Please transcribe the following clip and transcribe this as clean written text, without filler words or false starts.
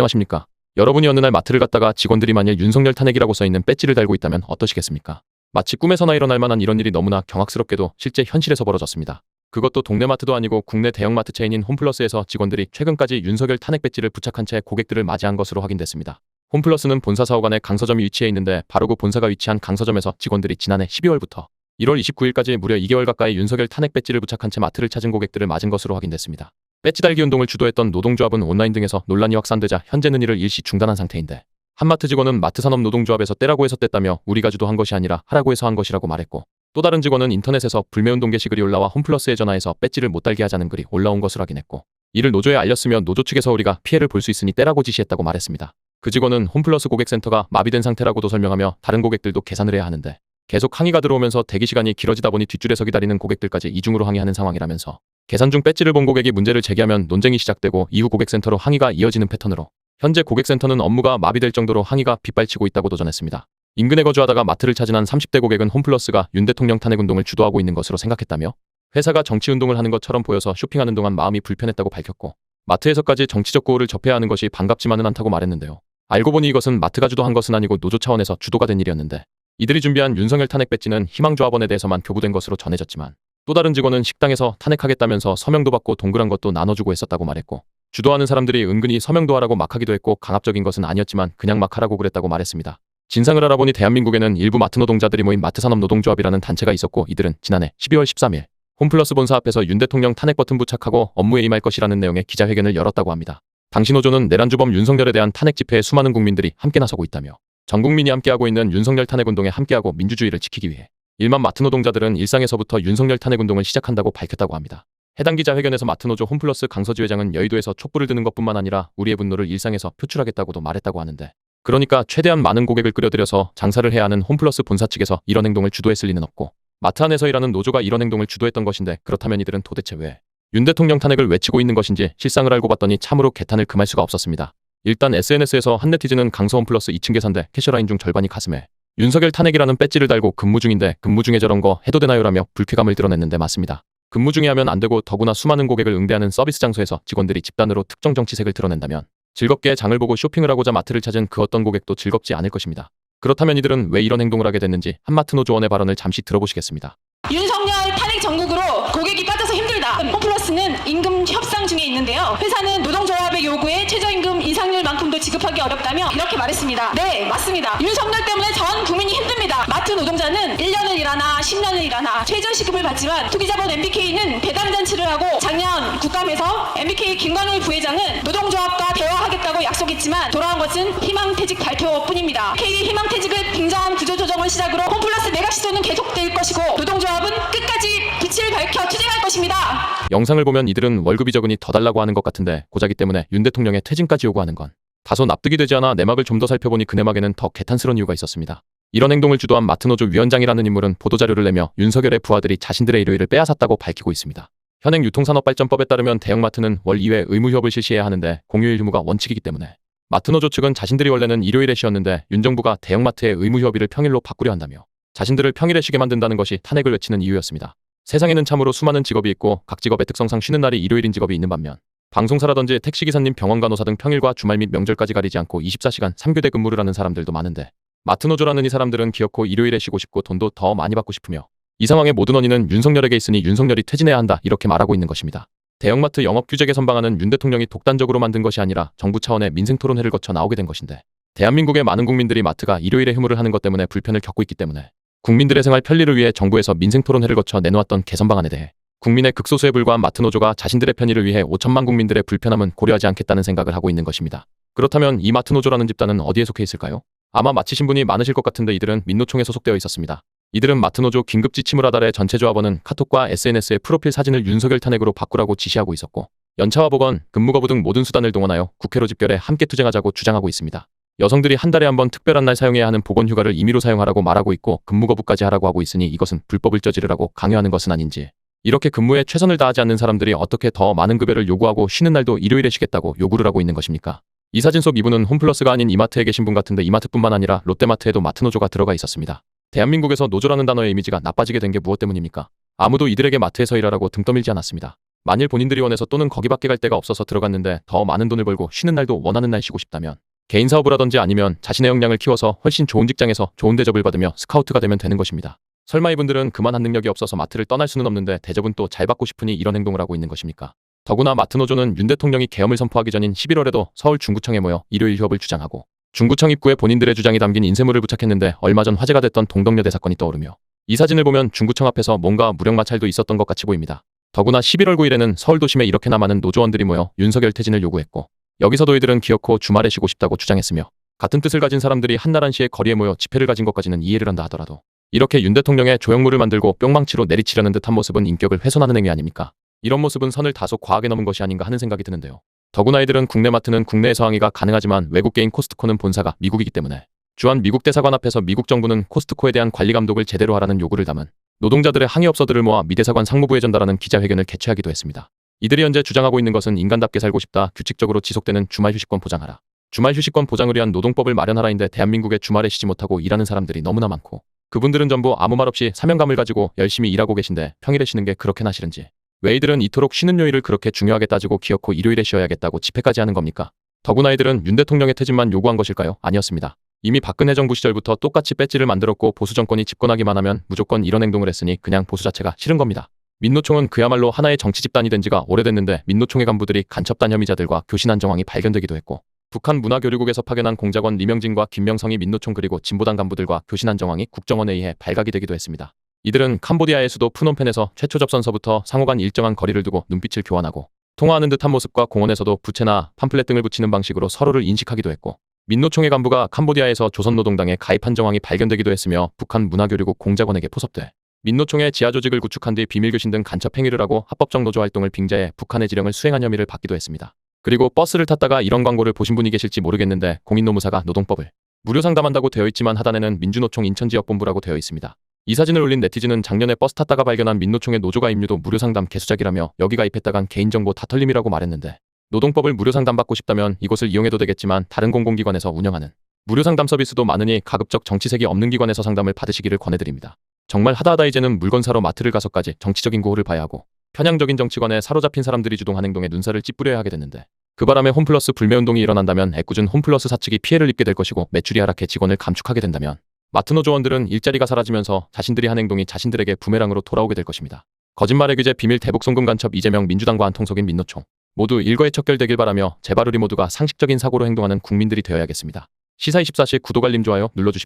걱정하십니까? 여러분이 어느 날 마트를 갔다가 직원들이 만일 윤석열 탄핵이라고 써있는 배지를 달고 있다면 어떠시겠습니까? 마치 꿈에서나 일어날 만한 이런 일이 너무나 경악스럽게도 실제 현실에서 벌어졌습니다. 그것도 동네 마트도 아니고 국내 대형마트 체인인 홈플러스에서 직원들이 최근까지 윤석열 탄핵 배지를 부착한 채 고객들을 맞이한 것으로 확인됐습니다. 홈플러스는 본사 사옥 안에 강서점이 위치해 있는데 바로 그 본사가 위치한 강서점에서 직원들이 지난해 12월부터 1월 29일까지 무려 2개월 가까이 윤석열 탄핵 배지를 부착한 채 마트를 찾은 고객들을 맞은 것으로 확인됐습니다. 배지 달기 운동을 주도했던 노동조합은 온라인 등에서 논란이 확산되자 현재는 이를 일시 중단한 상태인데, 한마트 직원은 마트산업노동조합에서 떼라고 해서 뗐다며 우리가 주도한 것이 아니라 하라고 해서 한 것이라고 말했고, 또 다른 직원은 인터넷에서 불매운동 게시글이 올라와 홈플러스에 전화해서 배지를 못 달게 하자는 글이 올라온 것을 확인했고, 이를 노조에 알렸으며 노조 측에서 우리가 피해를 볼 수 있으니 떼라고 지시했다고 말했습니다. 그 직원은 홈플러스 고객센터가 마비된 상태라고도 설명하며 다른 고객들도 계산을 해야 하는데 계속 항의가 들어오면서 대기시간이 길어지다 보니 뒷줄에서 기다리는 고객들까지 이중으로 항의하는 상황이라면서, 계산 중 배지를 본 고객이 문제를 제기하면 논쟁이 시작되고 이후 고객센터로 항의가 이어지는 패턴으로 현재 고객센터는 업무가 마비될 정도로 항의가 빗발치고 있다고 도전했습니다. 인근에 거주하다가 마트를 찾은 한 30대 고객은 홈플러스가 윤 대통령 탄핵 운동을 주도하고 있는 것으로 생각했다며, 회사가 정치운동을 하는 것처럼 보여서 쇼핑하는 동안 마음이 불편했다고 밝혔고, 마트에서까지 정치적 구호를 접해야 하는 것이 반갑지만은 않다고 말했는데요. 알고 보니 이것은 마트가 주도한 것은 아니고 노조 차원에서 주도가 된 일이었는데, 이들이 준비한 윤석열 탄핵 배지는 희망조합원에 대해서만 교부된 것으로 전해졌지만, 또 다른 직원은 식당에서 탄핵하겠다면서 서명도 받고 동그란 것도 나눠주고 했었다고 말했고, 주도하는 사람들이 은근히 서명도 하라고 막 하기도 했고 강압적인 것은 아니었지만 그냥 막 하라고 그랬다고 말했습니다. 진상을 알아보니 대한민국에는 일부 마트 노동자들이 모인 마트산업노동조합이라는 단체가 있었고, 이들은 지난해 12월 13일 홈플러스 본사 앞에서 윤 대통령 탄핵 버튼 부착하고 업무에 임할 것이라는 내용의 기자회견을 열었다고 합니다. 당시 노조는 내란주범 윤석열에 대한 탄핵 집회에 수많은 국민들이 함께 나서고 있다며, 전 국민이 함께하고 있는 윤석열 탄핵 운동에 함께하고 민주주의를 지키기 위해 일반 마트 노동자들은 일상에서부터 윤석열 탄핵 운동을 시작한다고 밝혔다고 합니다. 해당 기자회견에서 마트노조 홈플러스 강서지 회장은 여의도에서 촛불을 드는 것뿐만 아니라 우리의 분노를 일상에서 표출하겠다고도 말했다고 하는데, 그러니까 최대한 많은 고객을 끌어들여서 장사를 해야 하는 홈플러스 본사 측에서 이런 행동을 주도했을 리는 없고, 마트 안에서 일하는 노조가 이런 행동을 주도했던 것인데, 그렇다면 이들은 도대체 왜 윤 대통령 탄핵을 외치고 있는 것인지 실상을 알고 봤더니 참으로 개탄을 금할 수가 없었습니다. 일단 SNS에서 한 네티즌은 강서 홈플러스 2층 계산대 캐셔라인 중 절반이 가슴에 윤석열 탄핵이라는 배지를 달고 근무 중인데 근무 중에 저런 거 해도 되나요라며 불쾌감을 드러냈는데, 맞습니다. 근무 중에 하면 안 되고 더구나 수많은 고객을 응대하는 서비스 장소에서 직원들이 집단으로 특정 정치색을 드러낸다면 즐겁게 장을 보고 쇼핑을 하고자 마트를 찾은 그 어떤 고객도 즐겁지 않을 것입니다. 그렇다면 이들은 왜 이런 행동을 하게 됐는지 한마트 노조원의 발언을 잠시 들어보시겠습니다. 윤석열 탄핵 정국으로 고객이 빠져서 힘들다. 홈플러스는 임금 협상 중에 있는데요. 회사는 노동조합의 요구에 최저임금 인상률만큼도 지급하기 어렵다며 이렇게 말했습니다. 네, 맞습니다. 윤석열 때문에 전 국민이 힘듭니다. 마트 노동자는 1년을 일하나 10년을 일하나 최저시급을 받지만 투기자본 MBK는 배당잔치를 하고, 작년 국감에서 MBK 김광일 부회장은 노동조합과 대화하겠다고 약속했지만 돌아온 것은 희망퇴직 발표뿐입니다. K 희망퇴직을 빙자한 구조조정을 시작으로 홈플러스 매각 시도는 계속될 것이고, 노동조합은 끝까지 빛을 밝혀 투쟁할 것입니다. 영상을 보면 이들은 월급이 적으니 더 달라고 하는 것 같은데, 고자기 때문에 윤 대통령의 퇴진까지 요구하는 건 다소 납득이 되지 않아 내막을 좀 더 살펴보니 그 내막에는 더 개탄스러운 이유가 있었습니다. 이런 행동을 주도한 마트노조 위원장이라는 인물은 보도자료를 내며 윤석열의 부하들이 자신들의 일요일을 빼앗았다고 밝히고 있습니다. 현행 유통산업발전법에 따르면 대형마트는 월 2회 의무휴업을 실시해야 하는데 공휴일 휴무가 원칙이기 때문에 마트노조 측은 자신들이 원래는 일요일에 쉬었는데 윤 정부가 대형마트의 의무휴업일을 평일로 바꾸려 한다며 자신들을 평일에 쉬게 만든다는 것이 탄핵을 외치는 이유였습니다. 세상에는 참으로 수많은 직업이 있고 각 직업의 특성상 쉬는 날이 일요일인 직업이 있는 반면, 방송사라든지 택시기사님, 병원간호사 등 평일과 주말 및 명절까지 가리지 않고 24시간 3교대 근무를 하는 사람들도 많은데, 마트노조라는 이 사람들은 기어코 일요일에 쉬고 싶고 돈도 더 많이 받고 싶으며 이 상황의 모든 원인은 윤석열에게 있으니 윤석열이 퇴진해야 한다, 이렇게 말하고 있는 것입니다. 대형마트 영업규제 개선방안은 윤 대통령이 독단적으로 만든 것이 아니라 정부 차원의 민생토론회를 거쳐 나오게 된 것인데, 대한민국의 많은 국민들이 마트가 일요일에 휴무를 하는 것 때문에 불편을 겪고 있기 때문에 국민들의 생활 편리를 위해 정부에서 민생토론회를 거쳐 내놓았던 개선방안에 대해 국민의 극소수에 불과한 마트노조가 자신들의 편의를 위해 5천만 국민들의 불편함은 고려하지 않겠다는 생각을 하고 있는 것입니다. 그렇다면 이 마트노조라는 집단은 어디에 속해 있을까요? 아마 마치신 분이 많으실 것 같은데 이들은 민노총에 소속되어 있었습니다. 이들은 마트노조 긴급지침을 하달해 전체 조합원은 카톡과 SNS에 프로필 사진을 윤석열 탄핵으로 바꾸라고 지시하고 있었고, 연차와 보건, 근무 거부 등 모든 수단을 동원하여 국회로 집결해 함께 투쟁하자고 주장하고 있습니다. 여성들이 한 달에 한 번 특별한 날 사용해야 하는 보건휴가를 임의로 사용하라고 말하고 있고 근무 거부까지 하라고 하고 있으니 이것은 불법을 저지르라고 강요하는 것은 아닌지, 이렇게 근무에 최선을 다하지 않는 사람들이 어떻게 더 많은 급여를 요구하고 쉬는 날도 일요일에 쉬겠다고 요구를 하고 있는 것입니까? 이 사진 속 이분은 홈플러스가 아닌 이마트에 계신 분 같은데, 이마트뿐만 아니라 롯데마트에도 마트노조가 들어가 있었습니다. 대한민국에서 노조라는 단어의 이미지가 나빠지게 된 게 무엇 때문입니까? 아무도 이들에게 마트에서 일하라고 등 떠밀지 않았습니다. 만일 본인들이 원해서 또는 거기밖에 갈 데가 없어서 들어갔는데 더 많은 돈을 벌고 쉬는 날도 원하는 날 쉬고 싶다면 개인 사업을 하던지 아니면 자신의 역량을 키워서 훨씬 좋은 직장에서 좋은 대접을 받으며 스카우트가 되면 되는 것입니다. 설마 이분들은 그만한 능력이 없어서 마트를 떠날 수는 없는데 대접은 또 잘 받고 싶으니 이런 행동을 하고 있는 것입니까? 더구나 마트 노조는 윤 대통령이 계엄을 선포하기 전인 11월에도 서울 중구청에 모여 일요일 휴업을 주장하고 중구청 입구에 본인들의 주장이 담긴 인쇄물을 부착했는데 얼마 전 화제가 됐던 동덕여대 사건이 떠오르며 이 사진을 보면 중구청 앞에서 뭔가 무력 마찰도 있었던 것 같이 보입니다. 더구나 11월 9일에는 서울 도심에 이렇게나 많은 노조원들이 모여 윤석열 퇴진을 요구했고 여기서도 이들은 기어코 주말에 쉬고 싶다고 주장했으며 같은 뜻을 가진 사람들이 한나란시의 거리에 모여 집회를 가진 것까지는 이해를 한다 하더라도 이렇게 윤 대통령의 조형물을 만들고 뿅망치로 내리치려는 듯한 모습은 인격을 훼손하는 행위 아닙니까? 이런 모습은 선을 다소 과하게 넘은 것이 아닌가 하는 생각이 드는데요. 더구나 이들은 국내 마트는 국내에서 항의가 가능하지만 외국계인 코스트코는 본사가 미국이기 때문에 주한 미국 대사관 앞에서 미국 정부는 코스트코에 대한 관리 감독을 제대로 하라는 요구를 담은 노동자들의 항의 업소들을 모아 미 대사관 상무부에 전달하는 기자회견을 개최하기도 했습니다. 이들이 현재 주장하고 있는 것은 인간답게 살고 싶다, 규칙적으로 지속되는 주말 휴식권 보장하라, 주말 휴식권 보장을 위한 노동법을 마련하라인데 대한민국에 주말에 쉬지 못하고 일하는 사람들이 너무나 많고 그분들은 전부 아무 말 없이 사명감을 가지고 열심히 일하고 계신데 평일에 쉬는 게 그렇게나 싫은지 왜 이들은 이토록 쉬는 요일을 그렇게 중요하게 따지고 기어코 일요일에 쉬어야겠다고 집회까지 하는 겁니까? 더구나 이들은 윤 대통령의 퇴진만 요구한 것일까요? 아니었습니다. 이미 박근혜 정부 시절부터 똑같이 배지를 만들었고 보수 정권이 집권하기만 하면 무조건 이런 행동을 했으니 그냥 보수 자체가 싫은 겁니다. 민노총은 그야말로 하나의 정치 집단이 된 지가 오래됐는데 민노총의 간부들이 간첩단 혐의자들과 교신한 정황이 발견되기도 했고 북한 문화교류국에서 파견한 공작원 리명진과 김명성이 민노총 그리고 진보당 간부들과 교신한 정황이 국정원에 의해 발각이 되기도 했습니다. 이들은 캄보디아의 수도 푸놈펜에서 최초 접선서부터 상호간 일정한 거리를 두고 눈빛을 교환하고 통화하는 듯한 모습과 공원에서도 부채나 팜플렛 등을 붙이는 방식으로 서로를 인식하기도 했고 민노총의 간부가 캄보디아에서 조선노동당에 가입한 정황이 발견되기도 했으며 북한 문화교류국 공작원에게 포섭돼 민노총의 지하조직을 구축한 뒤 비밀교신 등 간첩 행위를 하고 합법적 노조 활동을 빙자해 북한의 지령을 수행한 혐의를 받기도 했습니다. 그리고 버스를 탔다가 이런 광고를 보신 분이 계실지 모르겠는데 공인노무사가 노동법을 무료 상담한다고 되어 있지만 하단에는 민주노총 인천지역본부라고 되어 있습니다. 이 사진을 올린 네티즌은 작년에 버스 탔다가 발견한 민노총의 노조가 임류도 무료 상담 개수작이라며 여기 가입했다간 개인정보 다 털림이라고 말했는데 노동법을 무료 상담받고 싶다면 이곳을 이용해도 되겠지만 다른 공공기관에서 운영하는 무료 상담 서비스도 많으니 가급적 정치색이 없는 기관에서 상담을 받으시기를 권해드립니다. 정말 하다하다 이제는 물건 사러 마트를 가서까지 정치적인 고호를 봐야 하고 편향적인 정치관에 사로잡힌 사람들이 주동한 행동에 눈살을 찌푸려야 하게 됐는데 그 바람에 홈플러스 불매운동이 일어난다면 애꿎은 홈플러스 사측이 피해를 입게 될 것이고 매출이 하락해 직원을 감축하게 된다면 마트 노조원들은 일자리가 사라지면서 자신들이 한 행동이 자신들에게 부메랑으로 돌아오게 될 것입니다. 거짓말의 규제 비밀 대북 송금 간첩 이재명 민주당과 한통속인 민노총 모두 일거에 척결되길 바라며 제발 우리 모두가 상식적인 사고로 행동하는 국민들이 되어야겠습니다. 시사24시 구독 알림 좋아요 눌러주십시오.